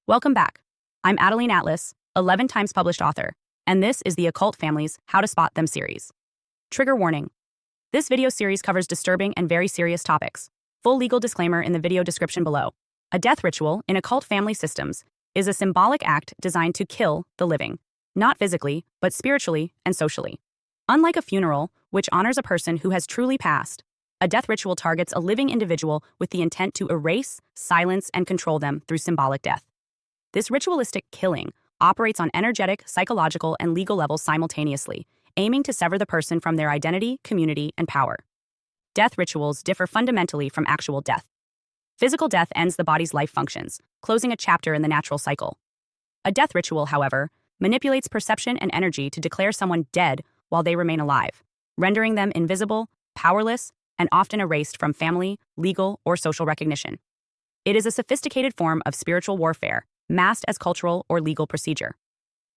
Welcome back. I'm Adeline Atlas, 11 times published author, and this is the Occult Families How to Spot Them series. Trigger warning. This video series covers disturbing and very serious topics. Full legal disclaimer in the video description below. A death ritual in occult family systems is a symbolic act designed to kill the living, not physically, but spiritually and socially. Unlike a funeral, which honors a person who has truly passed, a death ritual targets a living individual with the intent to erase, silence, and control them through symbolic death. This ritualistic killing operates on energetic, psychological, and legal levels simultaneously, aiming to sever the person from their identity, community, and power. Death rituals differ fundamentally from actual death. Physical death ends the body's life functions, closing a chapter in the natural cycle. A death ritual, however, manipulates perception and energy to declare someone dead while they remain alive, rendering them invisible, powerless, and often erased from family, legal, or social recognition. It is a sophisticated form of spiritual warfare, masked as cultural or legal procedure.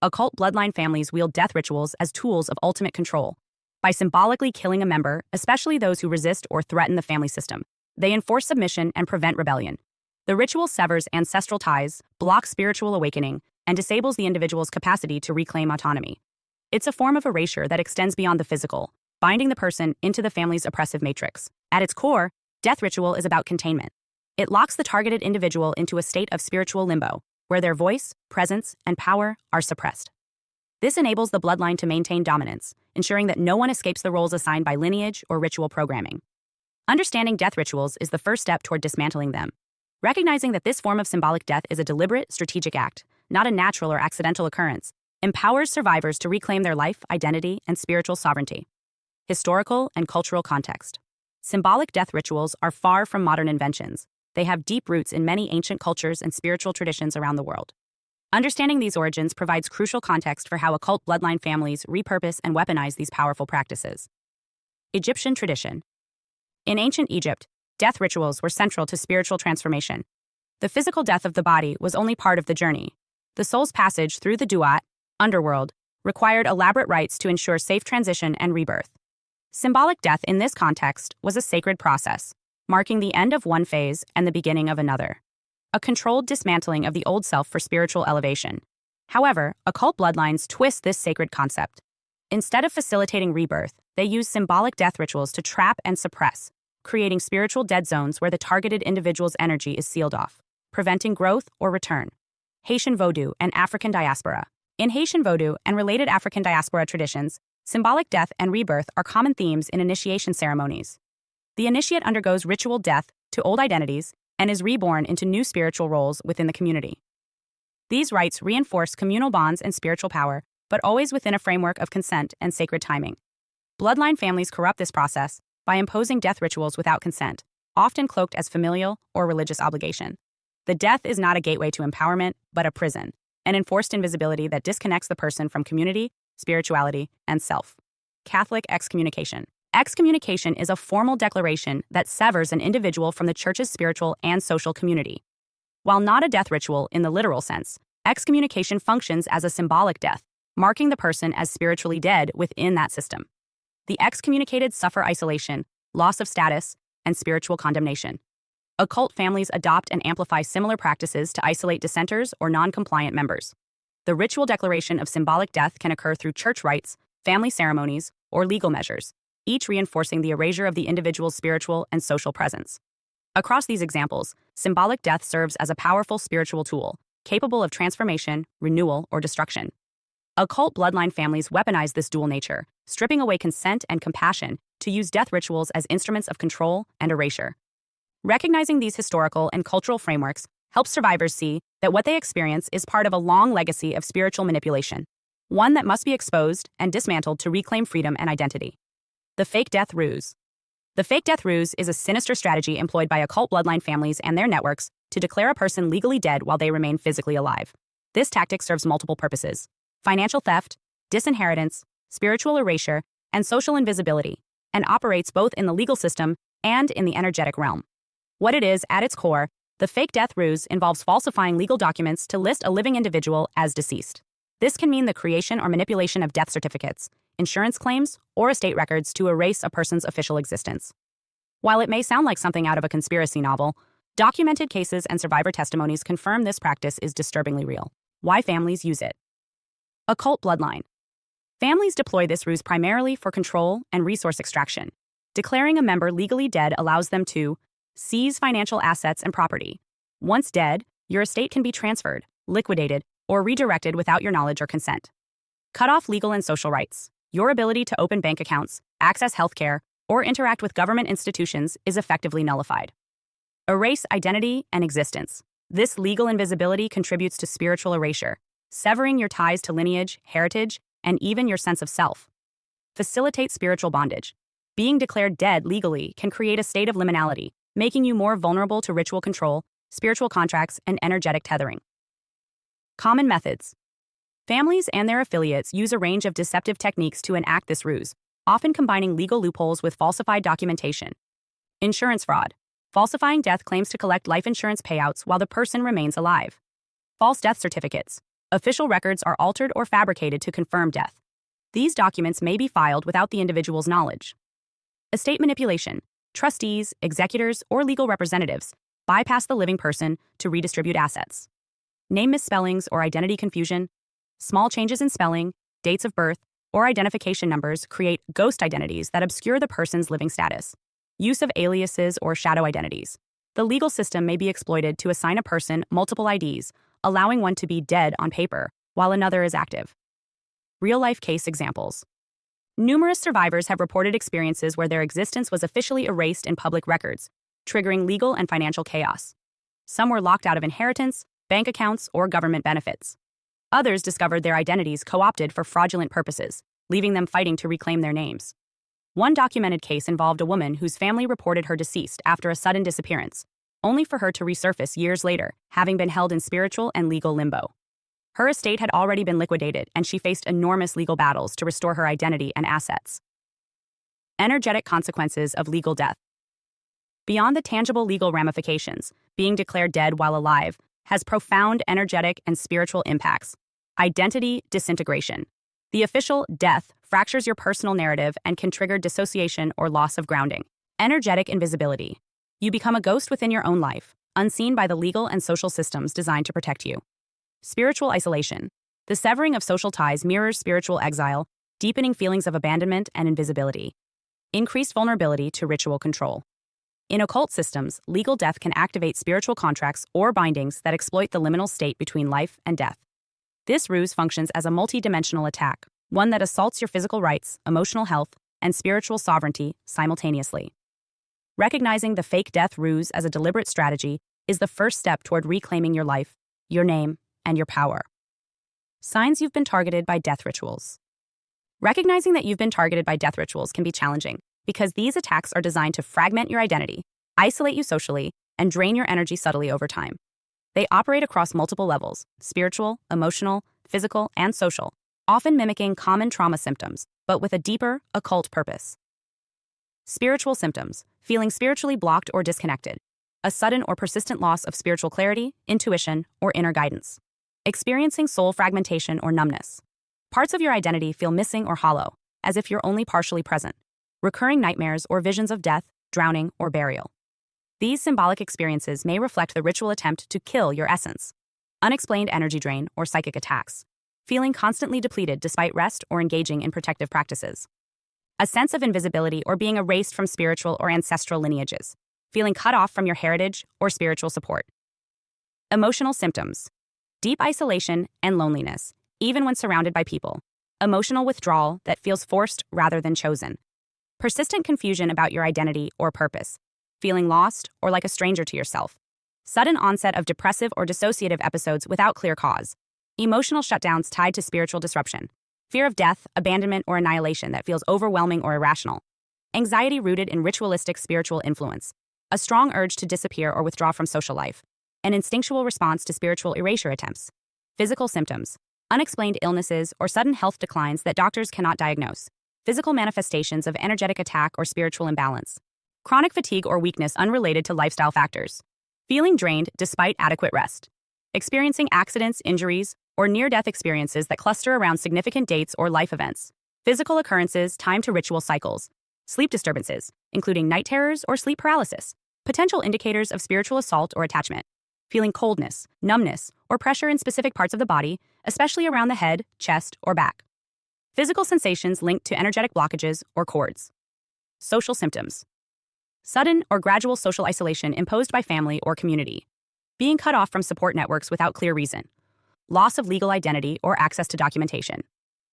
Occult bloodline families wield death rituals as tools of ultimate control. By symbolically killing a member, especially those who resist or threaten the family system, they enforce submission and prevent rebellion. The ritual severs ancestral ties, blocks spiritual awakening, and disables the individual's capacity to reclaim autonomy. It's a form of erasure that extends beyond the physical, binding the person into the family's oppressive matrix. At its core, death ritual is about containment. It locks the targeted individual into a state of spiritual limbo, where their voice, presence, and power are suppressed. This enables the bloodline to maintain dominance, ensuring that no one escapes the roles assigned by lineage or ritual programming. Understanding death rituals is the first step toward dismantling them. Recognizing that this form of symbolic death is a deliberate, strategic act, not a natural or accidental occurrence, empowers survivors to reclaim their life, identity, and spiritual sovereignty. Historical and cultural context. Symbolic death rituals are far from modern inventions. They have deep roots in many ancient cultures and spiritual traditions around the world. Understanding these origins provides crucial context for how occult bloodline families repurpose and weaponize these powerful practices. Egyptian tradition. In ancient Egypt, death rituals were central to spiritual transformation. The physical death of the body was only part of the journey. The soul's passage through the duat, underworld, required elaborate rites to ensure safe transition and rebirth. Symbolic death in this context was a sacred process, marking the end of one phase and the beginning of another. A controlled dismantling of the old self for spiritual elevation. However, occult bloodlines twist this sacred concept. Instead of facilitating rebirth, they use symbolic death rituals to trap and suppress, creating spiritual dead zones where the targeted individual's energy is sealed off, preventing growth or return. Haitian Vodou and African diaspora. In Haitian Vodou and related African diaspora traditions, symbolic death and rebirth are common themes in initiation ceremonies. The initiate undergoes ritual death to old identities and is reborn into new spiritual roles within the community. These rites reinforce communal bonds and spiritual power, but always within a framework of consent and sacred timing. Bloodline families corrupt this process by imposing death rituals without consent, often cloaked as familial or religious obligation. The death is not a gateway to empowerment, but a prison, an enforced invisibility that disconnects the person from community, spirituality, and self. Catholic excommunication. Excommunication is a formal declaration that severs an individual from the church's spiritual and social community. While not a death ritual in the literal sense, excommunication functions as a symbolic death, marking the person as spiritually dead within that system. The excommunicated suffer isolation, loss of status, and spiritual condemnation. Occult families adopt and amplify similar practices to isolate dissenters or non-compliant members. The ritual declaration of symbolic death can occur through church rites, family ceremonies, or legal measures, each reinforcing the erasure of the individual's spiritual and social presence. Across these examples, symbolic death serves as a powerful spiritual tool, capable of transformation, renewal, or destruction. Occult bloodline families weaponize this dual nature, stripping away consent and compassion to use death rituals as instruments of control and erasure. Recognizing these historical and cultural frameworks helps survivors see that what they experience is part of a long legacy of spiritual manipulation, one that must be exposed and dismantled to reclaim freedom and identity. The fake death ruse. The fake death ruse is a sinister strategy employed by occult bloodline families and their networks to declare a person legally dead while they remain physically alive. This tactic serves multiple purposes: financial theft, disinheritance, spiritual erasure, and social invisibility, and operates both in the legal system and in the energetic realm. What it is, at its core, the fake death ruse involves falsifying legal documents to list a living individual as deceased. This can mean the creation or manipulation of death certificates, insurance claims, or estate records to erase a person's official existence. While it may sound like something out of a conspiracy novel, Documented cases and survivor testimonies confirm this practice is disturbingly real. Why families use it. Occult bloodline. Families deploy this ruse primarily for control and resource extraction. Declaring a member legally dead allows them to seize financial assets and property. Once dead, your estate can be transferred, liquidated, or redirected without your knowledge or consent. Cut off legal and social rights. Your ability to open bank accounts, access healthcare, or interact with government institutions is effectively nullified. Erase identity and existence. This legal invisibility contributes to spiritual erasure, severing your ties to lineage, heritage, and even your sense of self. Facilitate spiritual bondage. Being declared dead legally can create a state of liminality, making you more vulnerable to ritual control, spiritual contracts, and energetic tethering. Common methods. Families and their affiliates use a range of deceptive techniques to enact this ruse, often combining legal loopholes with falsified documentation. Insurance fraud. Falsifying death claims to collect life insurance payouts while the person remains alive. False death certificates. Official records are altered or fabricated to confirm death. These documents may be filed without the individual's knowledge. Estate manipulation. Trustees, executors, or legal representatives bypass the living person to redistribute assets. Name misspellings or identity confusion. Small changes in spelling, dates of birth, or identification numbers create ghost identities that obscure the person's living status. Use of aliases or shadow identities. The legal system may be exploited to assign a person multiple IDs, allowing one to be dead on paper while another is active. Real-life case examples. Numerous survivors have reported experiences where their existence was officially erased in public records, triggering legal and financial chaos. Some were locked out of inheritance, bank accounts, or government benefits. Others discovered their identities co-opted for fraudulent purposes, leaving them fighting to reclaim their names. One documented case involved a woman whose family reported her deceased after a sudden disappearance, only for her to resurface years later, having been held in spiritual and legal limbo. Her estate had already been liquidated, and she faced enormous legal battles to restore her identity and assets. Energetic consequences of legal death. Beyond the tangible legal ramifications, being declared dead while alive has profound energetic and spiritual impacts. Identity disintegration. The official death fractures your personal narrative and can trigger dissociation or loss of grounding. Energetic invisibility. You become a ghost within your own life, unseen by the legal and social systems designed to protect you. Spiritual isolation. The severing of social ties mirrors spiritual exile, deepening feelings of abandonment and invisibility. Increased vulnerability to ritual control. In occult systems, legal death can activate spiritual contracts or bindings that exploit the liminal state between life and death. This ruse functions as a multi-dimensional attack, one that assaults your physical rights, emotional health, and spiritual sovereignty simultaneously. Recognizing the fake death ruse as a deliberate strategy is the first step toward reclaiming your life, your name, and your power. Signs you've been targeted by death rituals. Recognizing that you've been targeted by death rituals can be challenging because these attacks are designed to fragment your identity, isolate you socially, and drain your energy subtly over time. They operate across multiple levels: spiritual, emotional, physical, and social, often mimicking common trauma symptoms, but with a deeper, occult purpose. Spiritual symptoms: feeling spiritually blocked or disconnected, a sudden or persistent loss of spiritual clarity, intuition, or inner guidance. Experiencing soul fragmentation or numbness. Parts of your identity feel missing or hollow, as if you're only partially present. Recurring nightmares or visions of death, drowning, or burial. These symbolic experiences may reflect the ritual attempt to kill your essence. Unexplained energy drain or psychic attacks. Feeling constantly depleted despite rest or engaging in protective practices. A sense of invisibility or being erased from spiritual or ancestral lineages. Feeling cut off from your heritage or spiritual support. Emotional symptoms. Deep isolation and loneliness, even when surrounded by people. Emotional withdrawal that feels forced rather than chosen. Persistent confusion about your identity or purpose. Feeling lost or like a stranger to yourself. Sudden onset of depressive or dissociative episodes without clear cause. Emotional shutdowns tied to spiritual disruption. Fear of death, abandonment, or annihilation that feels overwhelming or irrational. Anxiety rooted in ritualistic spiritual influence. A strong urge to disappear or withdraw from social life. An instinctual response to spiritual erasure attempts. Physical symptoms. Unexplained illnesses or sudden health declines that doctors cannot diagnose. Physical manifestations of energetic attack or spiritual imbalance. Chronic fatigue or weakness unrelated to lifestyle factors. Feeling drained despite adequate rest. Experiencing accidents, injuries, or near-death experiences that cluster around significant dates or life events. Physical occurrences timed to ritual cycles. Sleep disturbances, including night terrors or sleep paralysis. Potential indicators of spiritual assault or attachment: feeling coldness, numbness, or pressure in specific parts of the body, especially around the head, chest, or back. Physical sensations linked to energetic blockages or cords. Social symptoms: sudden or gradual social isolation imposed by family or community. Being cut off from support networks without clear reason. Loss of legal identity or access to documentation.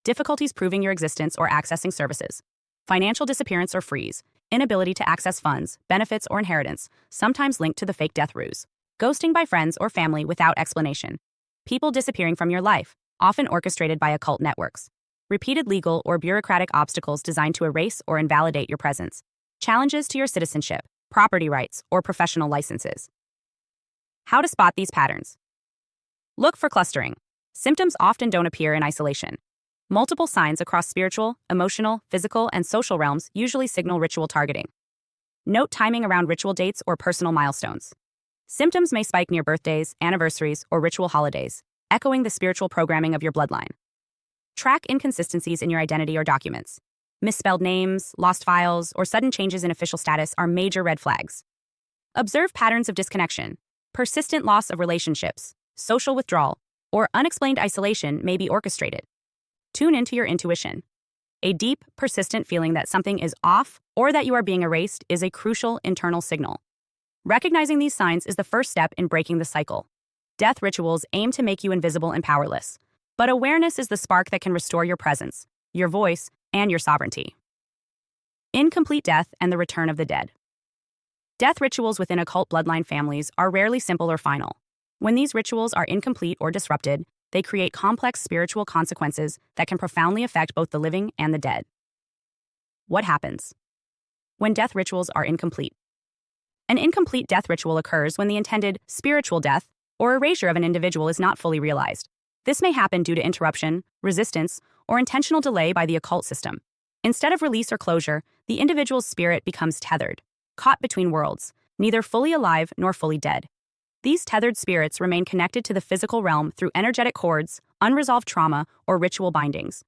Difficulties proving your existence or accessing services. Financial disappearance or freeze. Inability to access funds, benefits, or inheritance, sometimes linked to the fake death ruse. Ghosting by friends or family without explanation. People disappearing from your life, often orchestrated by occult networks. Repeated legal or bureaucratic obstacles designed to erase or invalidate your presence. Challenges to your citizenship, property rights, or professional licenses. How to spot these patterns. Look for clustering. Symptoms often don't appear in isolation. Multiple signs across spiritual, emotional, physical, and social realms usually signal ritual targeting. Note timing around ritual dates or personal milestones. Symptoms may spike near birthdays, anniversaries, or ritual holidays, echoing the spiritual programming of your bloodline. Track inconsistencies in your identity or documents. Misspelled names, lost files, or sudden changes in official status are major red flags. Observe patterns of disconnection. Persistent loss of relationships, social withdrawal, or unexplained isolation may be orchestrated. Tune into your intuition. A deep, persistent feeling that something is off or that you are being erased is a crucial internal signal. Recognizing these signs is the first step in breaking the cycle. Death rituals aim to make you invisible and powerless, but awareness is the spark that can restore your presence, your voice, and your sovereignty. Incomplete death and the return of the dead. Death rituals within occult bloodline families are rarely simple or final. When these rituals are incomplete or disrupted, they create complex spiritual consequences that can profoundly affect both the living and the dead. What happens when death rituals are incomplete? An incomplete death ritual occurs when the intended spiritual death or erasure of an individual is not fully realized. This may happen due to interruption, resistance, or intentional delay by the occult system. Instead of release or closure, the individual's spirit becomes tethered, caught between worlds, neither fully alive nor fully dead. These tethered spirits remain connected to the physical realm through energetic cords, unresolved trauma, or ritual bindings.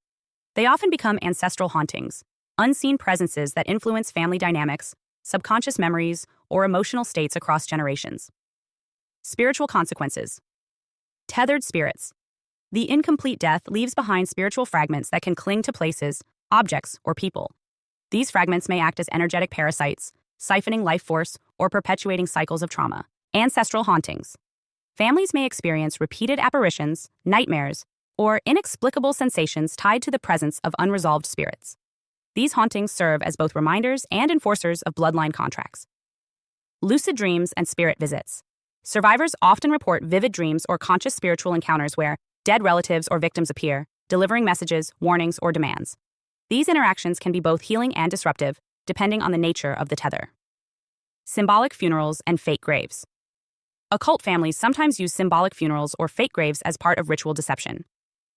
They often become ancestral hauntings, unseen presences that influence family dynamics, subconscious memories, or emotional states across generations. Spiritual consequences. Tethered spirits. The incomplete death leaves behind spiritual fragments that can cling to places, objects, or people. These fragments may act as energetic parasites, siphoning life force or perpetuating cycles of trauma. Ancestral hauntings. Families may experience repeated apparitions, nightmares, or inexplicable sensations tied to the presence of unresolved spirits. These hauntings serve as both reminders and enforcers of bloodline contracts. Lucid dreams and spirit visits. Survivors often report vivid dreams or conscious spiritual encounters where dead relatives or victims appear, delivering messages, warnings, or demands. These interactions can be both healing and disruptive, depending on the nature of the tether. Symbolic funerals and fake graves. Occult families sometimes use symbolic funerals or fake graves as part of ritual deception.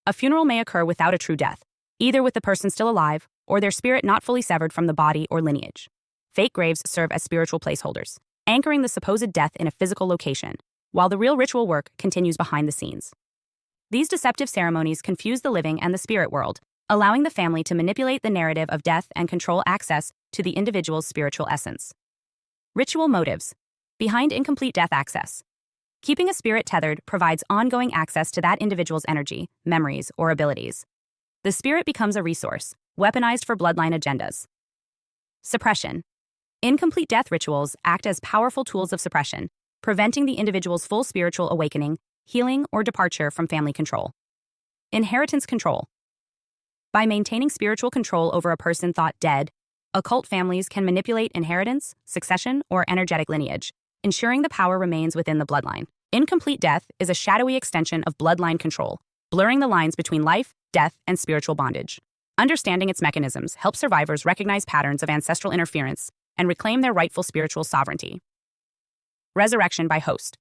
A funeral may occur without a true death, either with the person still alive or their spirit not fully severed from the body or lineage. Fake graves serve as spiritual placeholders, anchoring the supposed death in a physical location, while the real ritual work continues behind the scenes. These deceptive ceremonies confuse the living and the spirit world, allowing the family to manipulate the narrative of death and control access to the individual's spiritual essence. Ritual motives. Behind incomplete death access. Keeping a spirit tethered provides ongoing access to that individual's energy, memories, or abilities. The spirit becomes a resource, weaponized for bloodline agendas. Suppression. Incomplete death rituals act as powerful tools of suppression, preventing the individual's full spiritual awakening, healing, or departure from family control. Inheritance control. By maintaining spiritual control over a person thought dead, occult families can manipulate inheritance, succession, or energetic lineage, ensuring the power remains within the bloodline. Incomplete death is a shadowy extension of bloodline control, blurring the lines between life, death, and spiritual bondage. Understanding its mechanisms helps survivors recognize patterns of ancestral interference and reclaim their rightful spiritual sovereignty. Resurrection by host.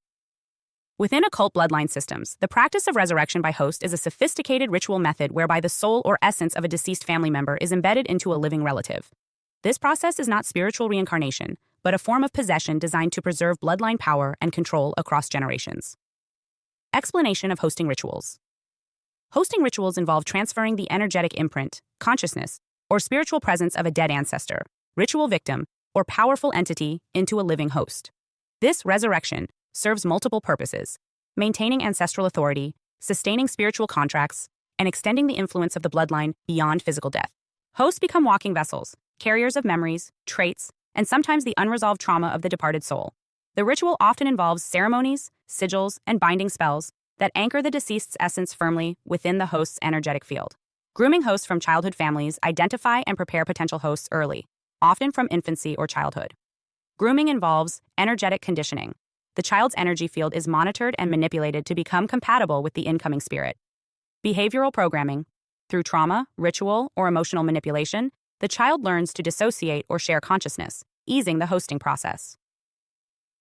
Within occult bloodline systems, the practice of resurrection by host is a sophisticated ritual method whereby the soul or essence of a deceased family member is embedded into a living relative. This process is not spiritual reincarnation, but a form of possession designed to preserve bloodline power and control across generations. Explanation of hosting rituals. Hosting rituals involve transferring the energetic imprint, consciousness, or spiritual presence of a dead ancestor, ritual victim, or powerful entity into a living host. This resurrection serves multiple purposes: maintaining ancestral authority, sustaining spiritual contracts, and extending the influence of the bloodline beyond physical death. Hosts become walking vessels, carriers of memories, traits, and sometimes the unresolved trauma of the departed soul. The ritual often involves ceremonies, sigils, and binding spells that anchor the deceased's essence firmly within the host's energetic field. Grooming hosts from childhood families identify and prepare potential hosts early, often from infancy or childhood. Grooming involves energetic conditioning. The child's energy field is monitored and manipulated to become compatible with the incoming spirit. Behavioral programming. Through trauma, ritual, or emotional manipulation, the child learns to dissociate or share consciousness, easing the hosting process.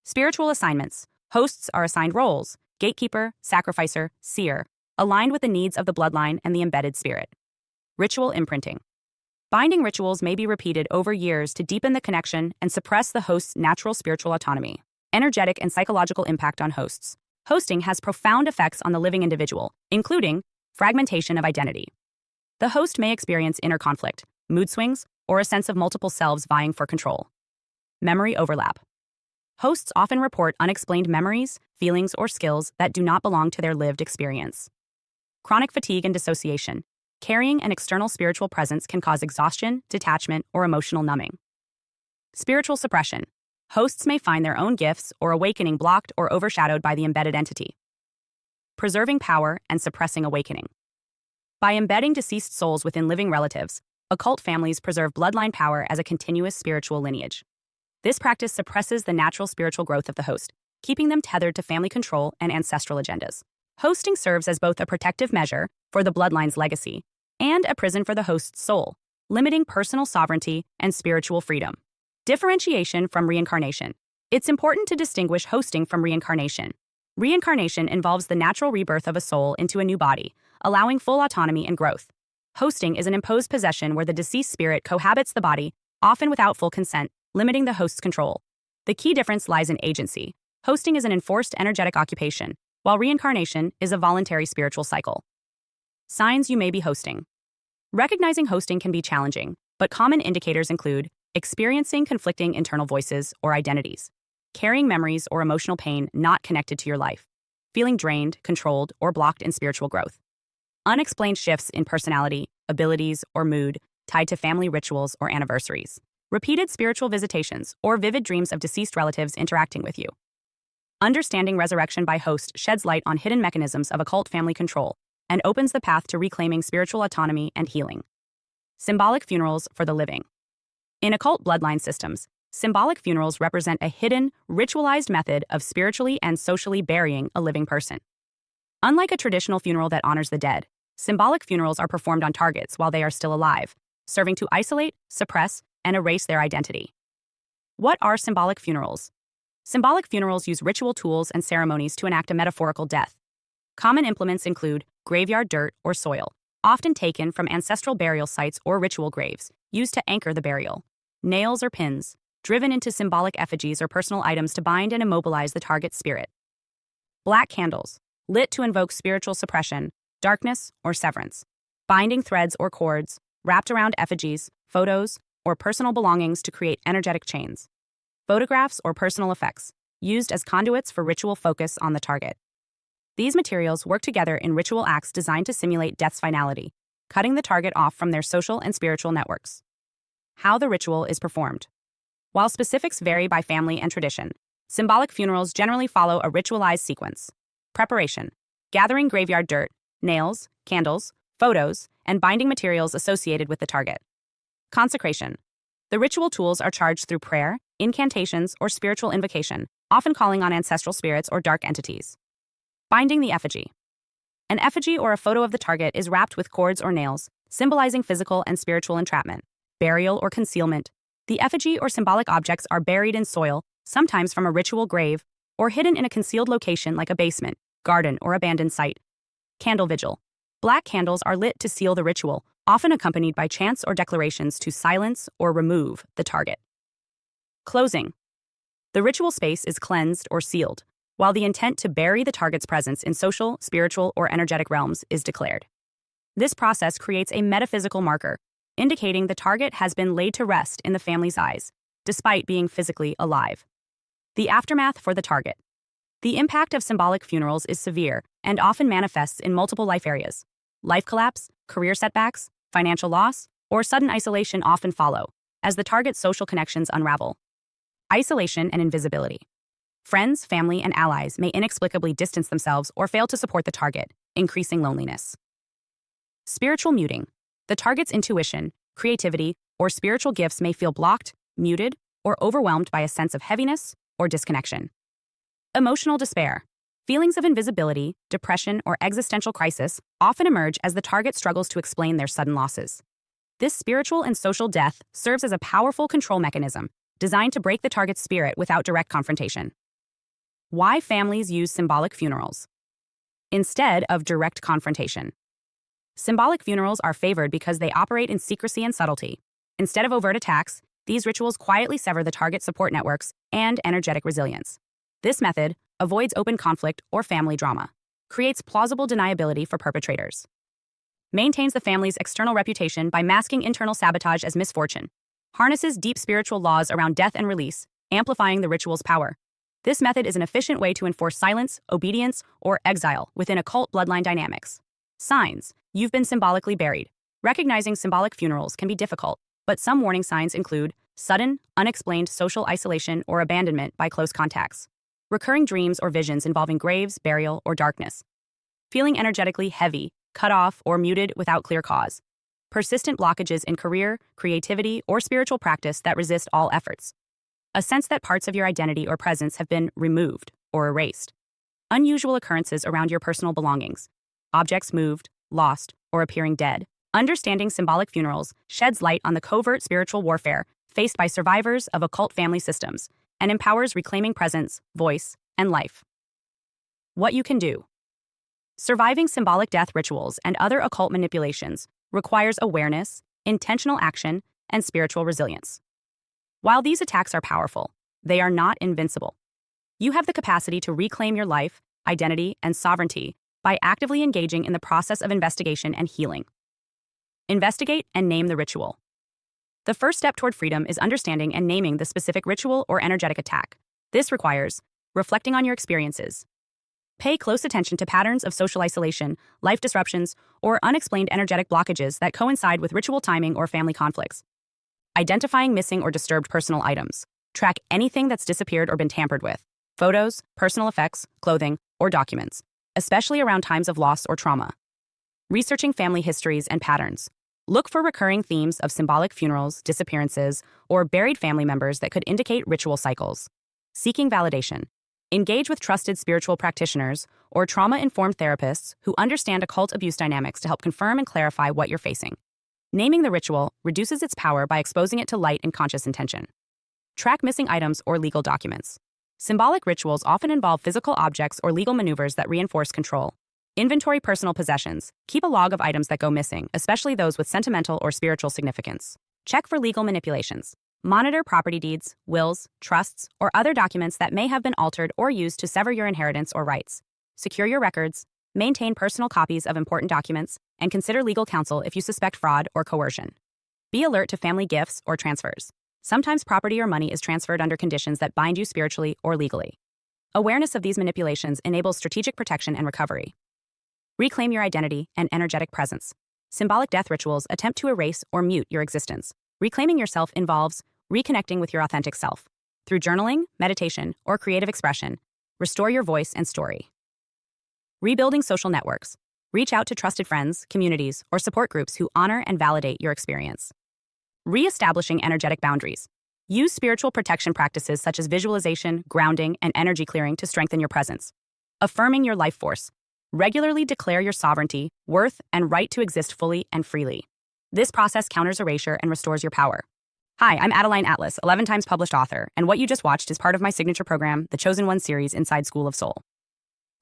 Spiritual assignments. Hosts are assigned roles: gatekeeper, sacrificer, seer, aligned with the needs of the bloodline and the embedded spirit. Ritual imprinting. Binding rituals may be repeated over years to deepen the connection and suppress the host's natural spiritual autonomy. Energetic and psychological impact on hosts. Hosting has profound effects on the living individual, including fragmentation of identity. The host may experience inner conflict, mood swings, or a sense of multiple selves vying for control. Memory overlap. Hosts often report unexplained memories, feelings, or skills that do not belong to their lived experience. Chronic fatigue and dissociation. Carrying an external spiritual presence can cause exhaustion, detachment, or emotional numbing. Spiritual suppression. Hosts may find their own gifts or awakening blocked or overshadowed by the embedded entity. Preserving power and suppressing awakening. By embedding deceased souls within living relatives, occult families preserve bloodline power as a continuous spiritual lineage. This practice suppresses the natural spiritual growth of the host, keeping them tethered to family control and ancestral agendas. Hosting serves as both a protective measure for the bloodline's legacy and a prison for the host's soul, limiting personal sovereignty and spiritual freedom. Differentiation from reincarnation. It's important to distinguish hosting from reincarnation. Reincarnation involves the natural rebirth of a soul into a new body, allowing full autonomy and growth. Hosting is an imposed possession where the deceased spirit cohabits the body, often without full consent, limiting the host's control. The key difference lies in agency. Hosting is an enforced energetic occupation, while reincarnation is a voluntary spiritual cycle. Signs you may be hosting. Recognizing hosting can be challenging, but common indicators include experiencing conflicting internal voices or identities, carrying memories or emotional pain not connected to your life, feeling drained, controlled, or blocked in spiritual growth, unexplained shifts in personality, abilities, or mood tied to family rituals or anniversaries, repeated spiritual visitations, or vivid dreams of deceased relatives interacting with you. Understanding resurrection by host sheds light on hidden mechanisms of occult family control and opens the path to reclaiming spiritual autonomy and healing. Symbolic funerals for the living. In occult bloodline systems, symbolic funerals represent a hidden, ritualized method of spiritually and socially burying a living person. Unlike a traditional funeral that honors the dead, symbolic funerals are performed on targets while they are still alive, serving to isolate, suppress, and erase their identity. What are symbolic funerals? Symbolic funerals use ritual tools and ceremonies to enact a metaphorical death. Common implements include graveyard dirt or soil, often taken from ancestral burial sites or ritual graves, used to anchor the burial. Nails or pins, driven into symbolic effigies or personal items to bind and immobilize the target's spirit. Black candles, lit to invoke spiritual suppression, darkness, or severance. Binding threads or cords, wrapped around effigies, photos, or personal belongings to create energetic chains. Photographs or personal effects, used as conduits for ritual focus on the target. These materials work together in ritual acts designed to simulate death's finality, cutting the target off from their social and spiritual networks. How the ritual is performed. While specifics vary by family and tradition, symbolic funerals generally follow a ritualized sequence. Preparation: gathering graveyard dirt, nails, candles, photos, and binding materials associated with the target. Consecration: the ritual tools are charged through prayer, incantations, or spiritual invocation, often calling on ancestral spirits or dark entities. Binding the effigy. An effigy or a photo of the target is wrapped with cords or nails, symbolizing physical and spiritual entrapment. Burial or concealment. The effigy or symbolic objects are buried in soil, sometimes from a ritual grave, or hidden in a concealed location like a basement, garden, or abandoned site. Candle vigil. Black candles are lit to seal the ritual, often accompanied by chants or declarations to silence or remove the target. Closing. The ritual space is cleansed or sealed, while the intent to bury the target's presence in social, spiritual, or energetic realms is declared. This process creates a metaphysical marker, indicating the target has been laid to rest in the family's eyes, despite being physically alive. The aftermath for the target. The impact of symbolic funerals is severe and often manifests in multiple life areas. Life collapse, career setbacks, financial loss, or sudden isolation often follow, as the target's social connections unravel. Isolation and invisibility. Friends, family, and allies may inexplicably distance themselves or fail to support the target, increasing loneliness. Spiritual muting. The target's intuition, creativity, or spiritual gifts may feel blocked, muted, or overwhelmed by a sense of heaviness or disconnection. Emotional despair. Feelings of invisibility, depression, or existential crisis often emerge as the target struggles to explain their sudden losses. This spiritual and social death serves as a powerful control mechanism designed to break the target's spirit without direct confrontation. Why families use symbolic funerals instead of direct confrontation. Symbolic funerals are favored because they operate in secrecy and subtlety. Instead of overt attacks, these rituals quietly sever the target's support networks and energetic resilience. This method avoids open conflict or family drama, creates plausible deniability for perpetrators, maintains the family's external reputation by masking internal sabotage as misfortune, harnesses deep spiritual laws around death and release, amplifying the ritual's power. This method is an efficient way to enforce silence, obedience, or exile within occult bloodline dynamics. Signs: you've been symbolically buried. Recognizing symbolic funerals can be difficult, but some warning signs include sudden, unexplained social isolation or abandonment by close contacts, recurring dreams or visions involving graves, burial, or darkness, feeling energetically heavy, cut off, or muted without clear cause, persistent blockages in career, creativity, or spiritual practice that resist all efforts, a sense that parts of your identity or presence have been removed or erased, unusual occurrences around your personal belongings, objects moved, lost, or appearing dead. Understanding symbolic funerals sheds light on the covert spiritual warfare faced by survivors of occult family systems and empowers reclaiming presence, voice, and life. What you can do. Surviving symbolic death rituals and other occult manipulations requires awareness, intentional action, and spiritual resilience. While these attacks are powerful, they are not invincible. You have the capacity to reclaim your life, identity, and sovereignty by actively engaging in the process of investigation and healing. Investigate and name the ritual. The first step toward freedom is understanding and naming the specific ritual or energetic attack. This requires reflecting on your experiences. Pay close attention to patterns of social isolation, life disruptions, or unexplained energetic blockages that coincide with ritual timing or family conflicts. Identifying missing or disturbed personal items. Track anything that's disappeared or been tampered with. Photos, personal effects, clothing, or documents, especially around times of loss or trauma. Researching family histories and patterns. Look for recurring themes of symbolic funerals, disappearances, or buried family members that could indicate ritual cycles. Seeking validation. Engage with trusted spiritual practitioners or trauma-informed therapists who understand occult abuse dynamics to help confirm and clarify what you're facing. Naming the ritual reduces its power by exposing it to light and conscious intention. Track missing items or legal documents. Symbolic rituals often involve physical objects or legal maneuvers that reinforce control. Inventory personal possessions. Keep a log of items that go missing, especially those with sentimental or spiritual significance. Check for legal manipulations. Monitor property deeds, wills, trusts, or other documents that may have been altered or used to sever your inheritance or rights. Secure your records. Maintain personal copies of important documents, and consider legal counsel if you suspect fraud or coercion. Be alert to family gifts or transfers. Sometimes property or money is transferred under conditions that bind you spiritually or legally. Awareness of these manipulations enables strategic protection and recovery. Reclaim your identity and energetic presence. Symbolic death rituals attempt to erase or mute your existence. Reclaiming yourself involves reconnecting with your authentic self. Through journaling, meditation, or creative expression, restore your voice and story. Rebuilding social networks. Reach out to trusted friends, communities, or support groups who honor and validate your experience. Re-establishing energetic boundaries. Use spiritual protection practices such as visualization, grounding, and energy clearing to strengthen your presence. Affirming your life force. Regularly declare your sovereignty, worth, and right to exist fully and freely. This process counters erasure and restores your power. Hi, I'm Adeline Atlas, 11 times published author, and what you just watched is part of my signature program, the Chosen One series inside School of Soul.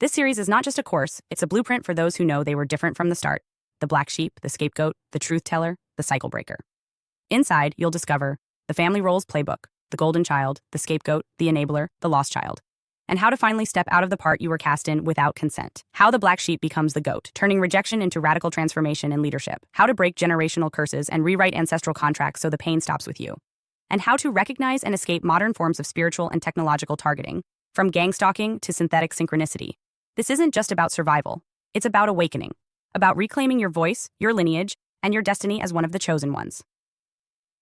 This series is not just a course, it's a blueprint for those who know they were different from the start. The black sheep, the scapegoat, the truth teller, the cycle breaker. Inside, you'll discover the family roles playbook, the golden child, the scapegoat, the enabler, the lost child, and how to finally step out of the part you were cast in without consent. How the black sheep becomes the goat, turning rejection into radical transformation and leadership. How to break generational curses and rewrite ancestral contracts so the pain stops with you. and how to recognize and escape modern forms of spiritual and technological targeting, from gang stalking to synthetic synchronicity. This isn't just about survival, it's about awakening, about reclaiming your voice, your lineage, and your destiny as one of the chosen ones.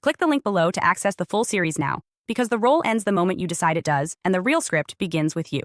Click the link below to access the full series now, because the role ends the moment you decide it does, and the real script begins with you.